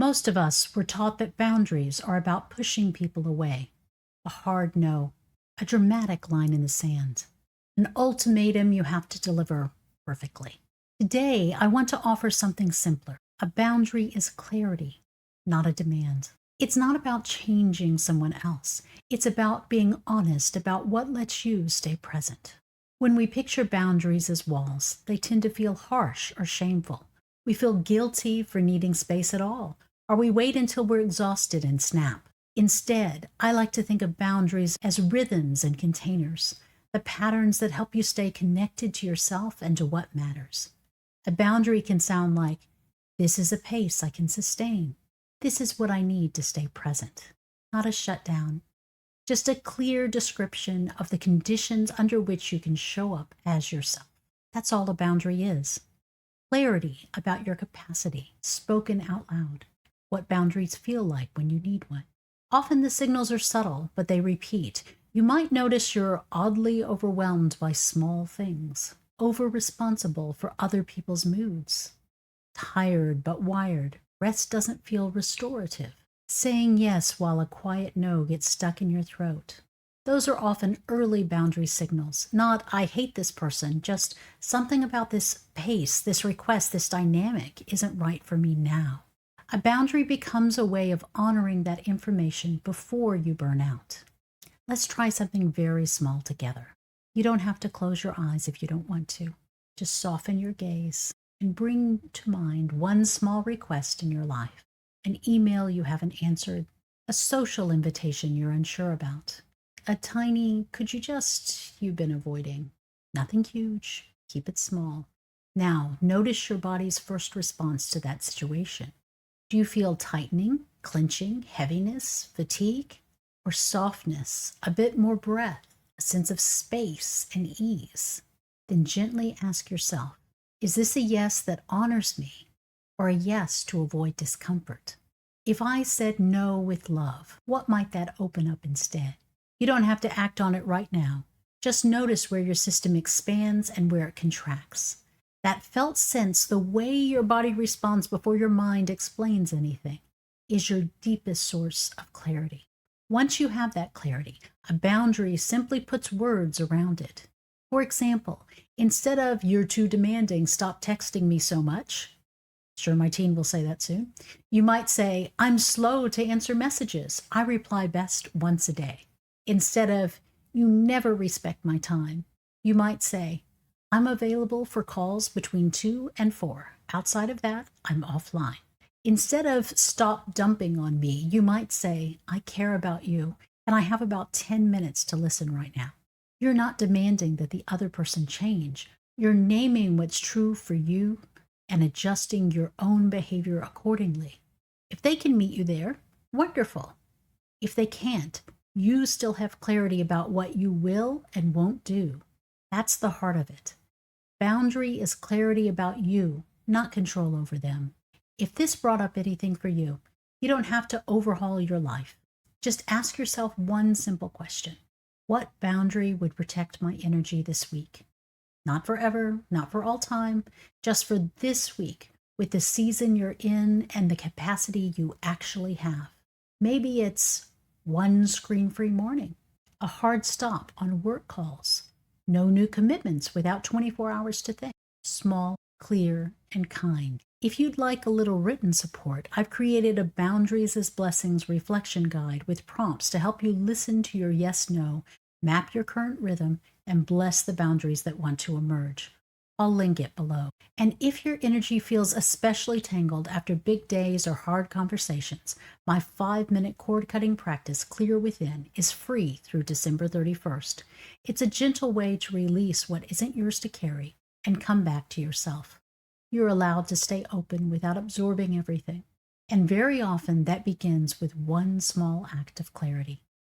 Most of us were taught that boundaries are about pushing people away. A hard no, a dramatic line in the sand, an ultimatum you have to deliver perfectly. Today, I want to offer something simpler. A boundary is clarity, not a demand. It's not about changing someone else. It's about being honest about what lets you stay present. When we picture boundaries as walls, they tend to feel harsh or shameful. We feel guilty for needing space at all, or we wait until we're exhausted and snap. Instead, I like to think of boundaries as rhythms and containers, the patterns that help you stay connected to yourself and to what matters. A boundary can sound like, this is a pace I can sustain. This is what I need to stay present. Not a shutdown, just a clear description of the conditions under which you can show up as yourself. That's all a boundary is. Clarity about your capacity, spoken out loud. What boundaries feel like when you need one. Often the signals are subtle, but they repeat. You might notice you're oddly overwhelmed by small things, over-responsible for other people's moods. Tired but wired, rest doesn't feel restorative. Saying yes while a quiet no gets stuck in your throat. Those are often early boundary signals, not I hate this person, just something about this pace, this request, this dynamic isn't right for me now. A boundary becomes a way of honoring that information before you burn out. Let's try something very small together. You don't have to close your eyes if you don't want to. Just soften your gaze and bring to mind one small request in your life. An email you haven't answered, a social invitation you're unsure about, a tiny could you just you've been avoiding. Nothing huge, keep it small. Now, notice your body's first response to that situation. Do you feel tightening, clenching, heaviness, fatigue, or softness, a bit more breath, a sense of space and ease? Then gently ask yourself, is this a yes that honors me or a yes to avoid discomfort? If I said no with love, what might that open up instead? You don't have to act on it right now. Just notice where your system expands and where it contracts. That felt sense, the way your body responds before your mind explains anything, is your deepest source of clarity. Once you have that clarity, a boundary simply puts words around it. For example, instead of you're too demanding, stop texting me so much, sure my teen will say that soon, you might say, I'm slow to answer messages. I reply best once a day. Instead of, you never respect my time, you might say, I'm available for calls between 2 and 4. Outside of that, I'm offline. Instead of stop dumping on me, you might say, I care about you, and I have about 10 minutes to listen right now. You're not demanding that the other person change. You're naming what's true for you and adjusting your own behavior accordingly. If they can meet you there, wonderful. If they can't, you still have clarity about what you will and won't do. That's the heart of it. Boundary is clarity about you, not control over them. If this brought up anything for you, you don't have to overhaul your life. Just ask yourself one simple question. What boundary would protect my energy this week? Not forever, not for all time, just for this week, with the season you're in and the capacity you actually have. Maybe it's one screen-free morning, a hard stop on work calls, no new commitments without 24 hours to think. Small, clear, and kind. If you'd like a little written support, I've created a Boundaries as Blessings reflection guide with prompts to help you listen to your yes-no, map your current rhythm, and bless the boundaries that want to emerge. I'll link it below. And if your energy feels especially tangled after big days or hard conversations, my 5-minute cord-cutting practice, Clear Within, is free through December 31st. It's a gentle way to release what isn't yours to carry and come back to yourself. You're allowed to stay open without absorbing everything. And very often that begins with one small act of clarity.